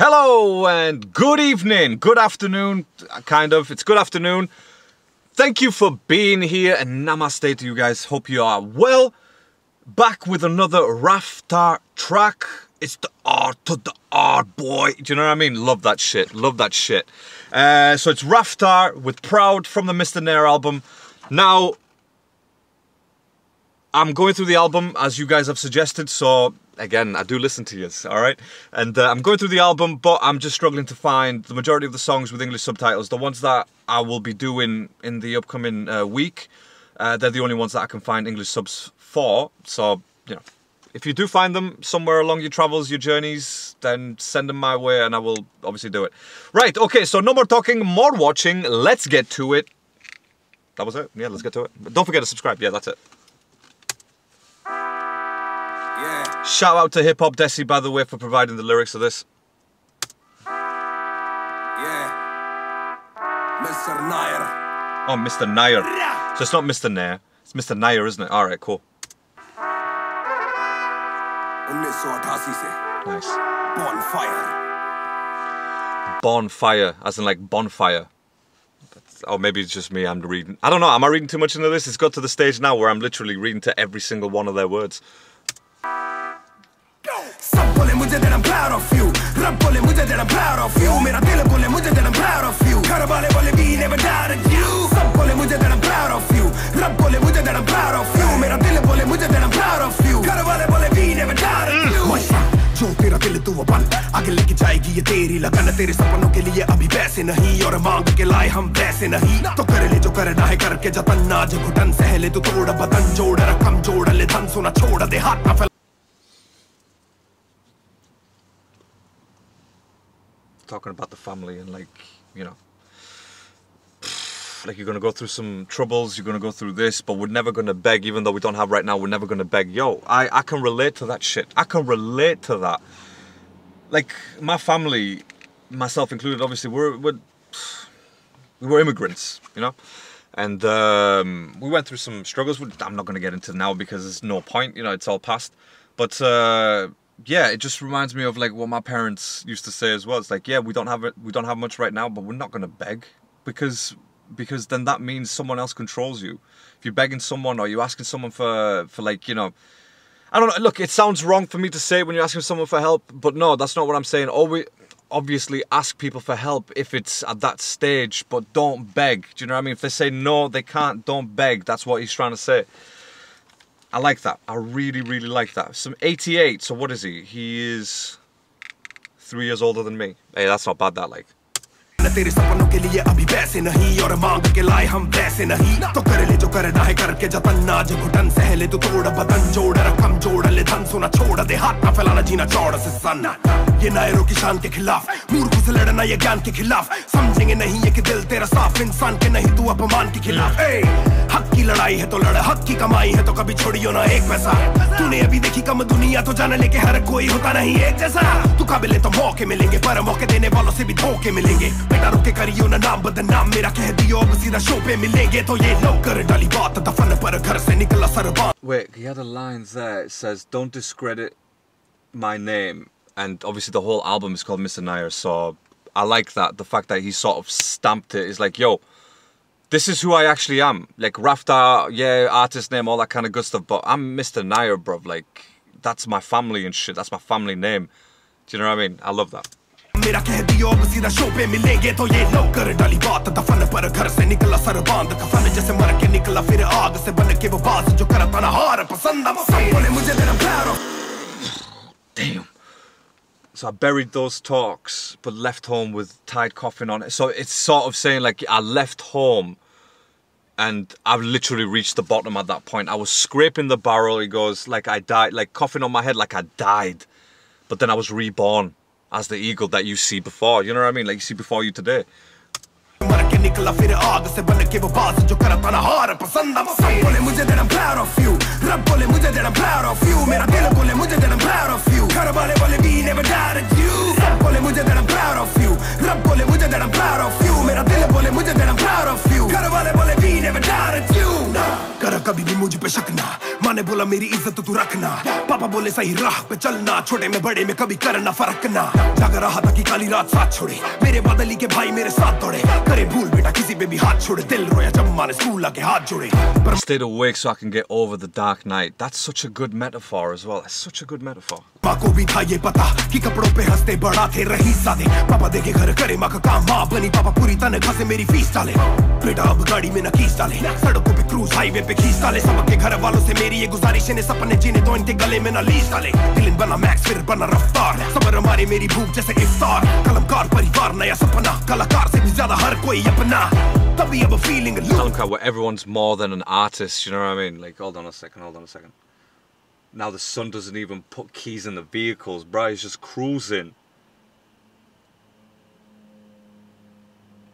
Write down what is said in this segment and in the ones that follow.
Hello and good evening, good afternoon, kind of, it's good afternoon. Thank you for being here and namaste to you guys, hope you are well. Back with another Raftaar track. It's the art to the art, boy. Do you know what I mean? Love that shit, love that shit. So it's Raftaar with Proud from the Mr. NAIR album. Now, I'm going through the album as you guys have suggested, so again, I do listen to you, alright? And I'm going through the album, but I'm just struggling to find the majority of the songs with English subtitles. The ones that I will be doing in the upcoming week, they're the only ones that I can find English subs for. So, you know, if you do find them somewhere along your travels, your journeys, then send them my way and I will obviously do it. Right, okay, so no more talking, more watching. Let's get to it. That was it? Yeah, let's get to it. But don't forget to subscribe. Yeah, that's it. Shout out to Hip Hop Desi, by the way, for providing the lyrics of this. Yeah. Mr. NAIR. Oh, Mr. NAIR. So it's not Mr. NAIR. It's Mr. NAIR, isn't it? Alright, cool. 1988 se. Nice. Bonfire. Bonfire, as in like bonfire. Or maybe it's just me, I'm reading. I don't know, am I reading too much into this? It's got to the stage now where I'm literally reading to every single one of their words. मुझे that I'm proud of you रब बोले मुझे that I'm proud of you मेरा दिल बोले मुझे that I'm proud of you घर वाले बोले we never doubted you सब बोले मुझे that I'm proud of you रब बोले मुझे that I'm proud of you मेरा दिल बोले मुझे that I'm proud of you घर वाले बोले we never doubted you जो तेरा दिल तू वो बन आगे लेके जाएगी ये तेरी लगन तेरे सपनों के लिए अभी पैसे नहीं और मांग के लाए हम पैसे नहीं तो कर ले जो करना है करके जतन ना जो घुटन सहले तू तोड़ बदन जोड़ रकम जोड़ ले धन सोना छोड़ दे हाथ ना talking about the family and like, you know, like you're gonna go through some troubles, you're gonna go through this, but we're never gonna beg, even though we don't have right now, we're never gonna beg. Yo, I can relate to that shit. I can relate to that. Like my family, myself included, obviously, we were immigrants, you know, and we went through some struggles. I'm not gonna get into now because there's no point, you know, it's all past. But yeah, it just reminds me of like what my parents used to say as well. It's like, yeah, we don't have much right now, but we're not gonna beg because then that means someone else controls you. If you're begging someone or you're asking someone for like, you know, I don't know. Look, it sounds wrong for me to say when you're asking someone for help, but no, that's not what I'm saying. Always, obviously, ask people for help if it's at that stage, but don't beg. Do you know what I mean? If they say no, they can't. Don't beg. That's what he's trying to say. I like that. I really, really like that. Some 88. So what is he? He is 3 years older than me. Hey, that's not bad. That like. तेरे सपनों के लिए अभी पैसे नहीं और मांग के लाए हम पैसे नहीं तो कर ले जो करना है करके जतन ना जो घुटन सहले तू तोड़ बदन जोड़ रकम जोड़ ले धन सोना छोड़ दे हाथ ना फैलाना जीना चौड़ से सन्ना ये नायरों की शान के खिलाफ मूर्खों से लड़ना ये ज्ञान के खिलाफ समझेंगे नहीं ये कि दिल तेरा साफ इंसान के नहीं तू अपमान के खिलाफ हक की लड़ाई है तो लड़ हक की कमाई है तो कभी छोड़ियो ना एक पैसा तूने अभी देखी कम दुनिया तो जान ले के हर कोई होता नहीं एक जैसा तू काबिल तो मौके मिलेंगे पर मौके देने वालों से भी धोखे मिलेंगे बेटा रुके करियो ना नाम बदनाम मेरा कह दियो अब सीधा शो पे मिलेंगे तो ये लो कर डाली बात दफन पर घर से निकला सरबान. Wait, he had a line there. It says, "Don't discredit my name," and obviously the whole album is called Mr. NAIR. So I like that. The fact that he sort of stamped it is like, yo, this is who I actually am. Like Raftaar, yeah, artist name, all that kind of good stuff. But I'm Mr. NAIR, bro. Like that's my family and shit. That's my family name. Do you know what I mean? I love that. मेरा कह दियो अब सीधा show पे मिलेंगे तो ये लो कर डाली बात दफन पर घर से निकला सरबांद कफन जैसे मर के निकला फिर आग से बन के वो बात जो करता ना हार पसंद बोले मुझे तेरा प्यार. Damn. So I buried those talks but left home with tied coffin on it. So it's sort of saying like I left home and I've literally reached the bottom at that point. I was scraping the barrel. He goes like I died, like coffin on my head like I died, but then I was reborn as the eagle that you see before, you know what I mean? Like you see before you today. मर के निकला फिर आग से बन के वो बात जो करता ना हार पसंद बोले मुझे that I'm proud of you रब बोले मुझे that I'm proud of you मेरा दिल बोले मुझे that I'm proud of you घर वाले बोले we never doubted you सब बोले मुझे that I'm proud of you रब बोले मुझे that I'm proud of you मेरा दिल बोले मुझे that I'm proud of you घर वाले बोले we never doubted you कर कभी भी मुझ पे शक ना माँ ने बोला मेरी इज्जत तू रखना, पापा बोले सही राह पे चलना, छोटे में बड़े में कभी करना फर्क ना। जाग रहा था कि काली रात साथ छोड़े, मेरे बादली के भाई मेरे साथ दौड़े, करे भूल बेटा किसी पे भी हाथ छोड़े, दिल रोया जब माँ ने स्कूल आके हाथ जोड़े। Stayed awake so I can get over the dark night. That's such a good metaphor as well. That's such a good metaphor. माँ को भी था ये पता कि कपड़ों पे हंसते बड़ा थे रही सादे, पापा देखे घर करे माँ का काम, माँ बनी पापा पूरी तनख्वाह से मेरी फीस डाले, बेटा अब गाड़ी में न कीस डाले, सड़कों पे क्रूज हाईवे पे खींच डाले, सबके घर वालों से मेरी ये गुजारिश है सपने जीने दो इनके गले में न लीस डाले, दिल बना मैक्स फिर बना रफ्तार, सबर हमारी मेरी भूख जैसे इफ्तार, कलमकार परिवार नया सपना, कलाकार से भी ज्यादा हर कोई अपना, तभी अब feeling where everyone's more than an artist, you know what I mean? Like, hold on a second. Now the son doesn't even put keys in the vehicles, bro. He's just cruising.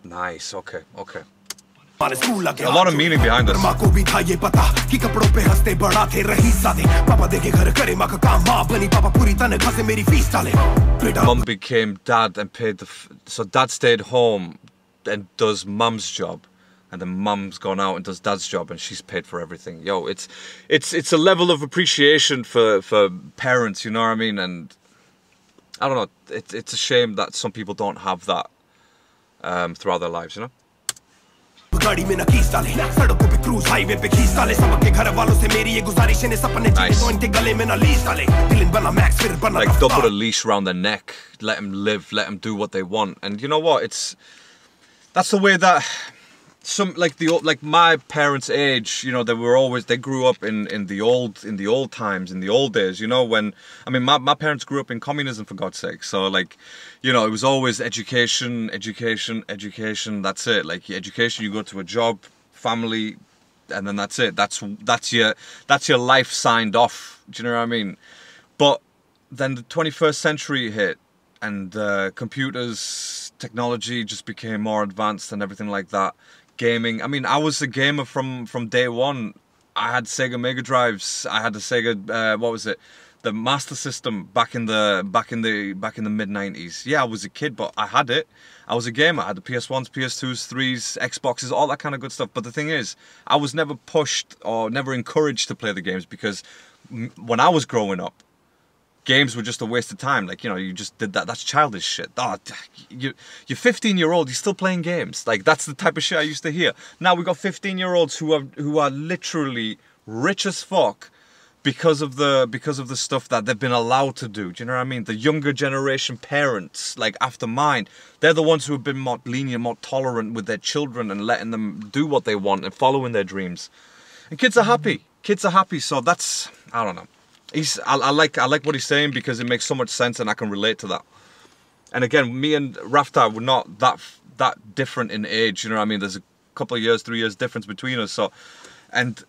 Nice, okay. A lot of meaning behind this. Mum became dad and paid the... So dad stayed home and does mum's job. And then mum's gone out and does dad's job and she's paid for everything. Yo, it's a level of appreciation for parents, you know what I mean? And I don't know, it's a shame that some people don't have that throughout their lives, you know? गाड़ी में न keys डाले, सड़कों पे cruise highway पे खींच डाले, सबके घर वालों से मेरी ये गुजारिश है सपने जीने दो इनके गले में न लीस डाले, दिल बना मैक्स फिर बना Like, don't put a leash around their neck, let them live, let them do what they want. And you know what, that's the way that like my parents' age, you know, they grew up in the old times, in the old days, you know, when, I mean, my parents grew up in communism, for God's sake. So, like, you know, it was always education, that's it. Like, education, you go to a job, family, and then that's it. That's your life signed off. Do you know what I mean? But then the 21st century hit, and computers, technology just became more advanced and everything like that. Gaming. I mean, I was a gamer from day one. I had Sega Mega Drives. I had the Sega what was it? The Master System back in the mid 90s. Yeah, I was a kid, but I had it. I was a gamer. I had the PS1s, PS2s, 3s, Xboxes, all that kind of good stuff. But the thing is, I was never pushed or never encouraged to play the games because when I was growing up, games were just a waste of time. Like, you know, you just did that. That's childish shit. Oh, you're 15-year-old. You're still playing games. Like, that's the type of shit I used to hear. Now we got 15-year-olds who are literally rich as fuck because of the stuff that they've been allowed to do. Do you know what I mean? The younger generation parents, like after mine, they're the ones who have been more lenient, more tolerant with their children and letting them do what they want and following their dreams. And kids are happy. So that's, I don't know. I like what he's saying because it makes so much sense and I can relate to that. And again, me and Raftaar were not that different in age, you know what I mean? There's a couple of years, 3 years difference between us. So, and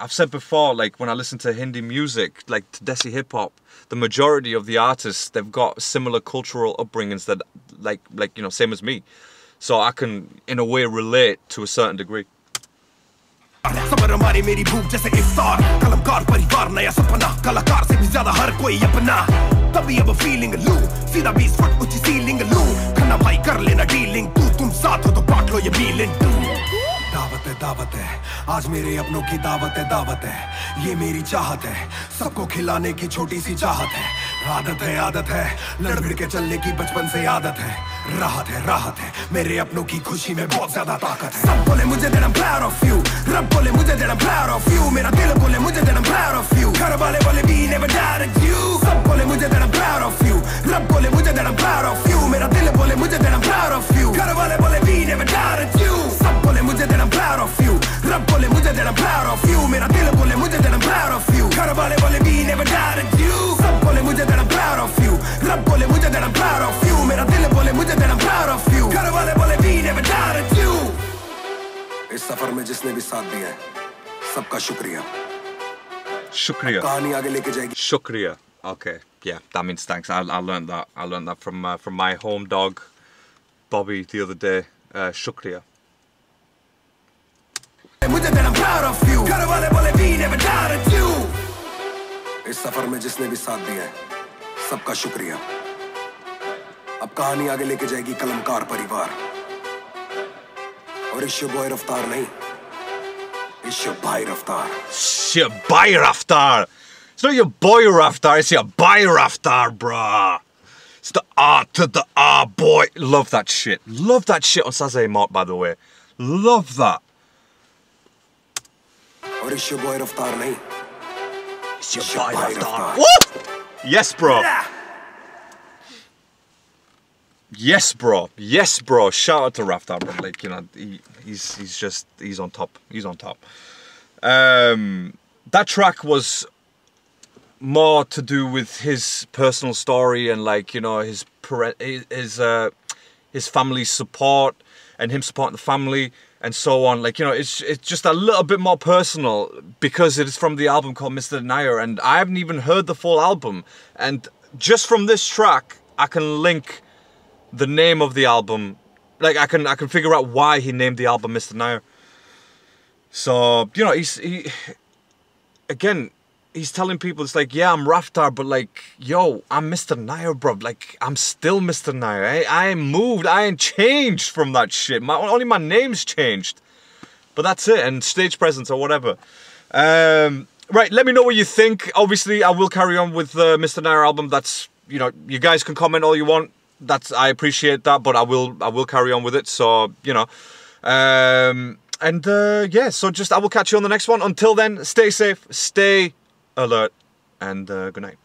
I've said before, like when I listen to Hindi music, like to Desi hip hop, the majority of the artists, they've got similar cultural upbringings that like you know, same as me. So I can in a way relate to a certain degree. सबर हमारी मेरी भूख जैसे इफ्तार, कलमकार परिवार नया सपना, कलाकार से भी ज्यादा हर कोई अपना, तभी अब फीलिंग लू, सीधा 20 फुट ऊंची सीलिंग लू, खन्ना भाई कर लेना डीलिंग, तुम साथ हो तो बांट लो ये बीलिंग। दावत है आज मेरे अपनों की दावत है, ये मेरी चाहत है, सबको खिलाने की छोटी सी चाहत है, आदत है लड़ भिड़ के चलने की बचपन से आदत है, राहत है मेरे अपनों की खुशी में बहुत ज्यादा ताकत है। सब बोले मुझे that I'm proud of you, रब बोले मुझे that I'm proud of you, मेरा दिल बोले मुझे that I'm proud of you, घर वाले बोले भी never doubted you, सब बोले मुझे that I'm proud of you, रब बोले मुझे that I'm proud of you, मेरा दिल बोले मुझे that I'm proud of you, घर वाले बोले भी never doubted you, सब बोले मुझे that I'm proud of you, रब बोले मुझे that I'm proud of you, मेरा दिल बोले मुझे that I'm proud of you, घर वाले बोले भी never doubted you, सब बोले मुझे that I'm proud of you, रब बोले मुझे that I'm proud of you, मेरा दिल बोले मुझे that I'm proud of you, घर वाले बोले भी never doubted you। इस सफर में जिसने भी साथ दिया है, सबका शुक्रिया। कहानी आगे लेके जाएगी। Shukriya. Okay, yeah, that means thanks. I learned that. I learned that from my home dog, Bobby, the other day. Shukriya. मुझे that I'm proud of you, घर वाले बोले भी never doubted you। इस सफर में जिसने भी साथ दिया है, सबका शुक्रिया। अब कहानी आगे लेके जाएगी कलमकार परिवार, और इस बॉय रफ्तार नहीं, It's your boy Raftaar. It's your boy Raftaar. It's not your boy Raftaar, it's your boy Raftaar, bruh. It's the R to the R, boy. Love that shit. Love that shit on Saze Mott, by the way. Love that. Or it's your boy Raftaar, nahi. It's your boy Raftaar. Woo! Yes, bro. Yeah. Yes, bro. Yes, bro. Shout out to Raftaar, bro. Like, you know, he's on top. He's on top. That track was more to do with his personal story and, like, you know, his family's support and him supporting the family and so on. Like, you know, it's just a little bit more personal because it is from the album called Mr. NAIR, and I haven't even heard the full album. And just from this track, I can link the name of the album. Like, I can figure out why he named the album Mr. NAIR. So, you know, he's telling people, it's like, yeah, I'm Raftaar, but like, yo, I'm Mr. NAIR, bro. Like, I'm still Mr. NAIR. I ain't moved. I ain't changed from that shit. Only my name's changed. But that's it. And stage presence or whatever. Right, let me know what you think. Obviously, I will carry on with the Mr. NAIR album. That's, you know, you guys can comment all you want. I appreciate that, but I will carry on with it. So, you know. Yeah, so I will catch you on the next one. Until then, stay safe, stay alert, and good night.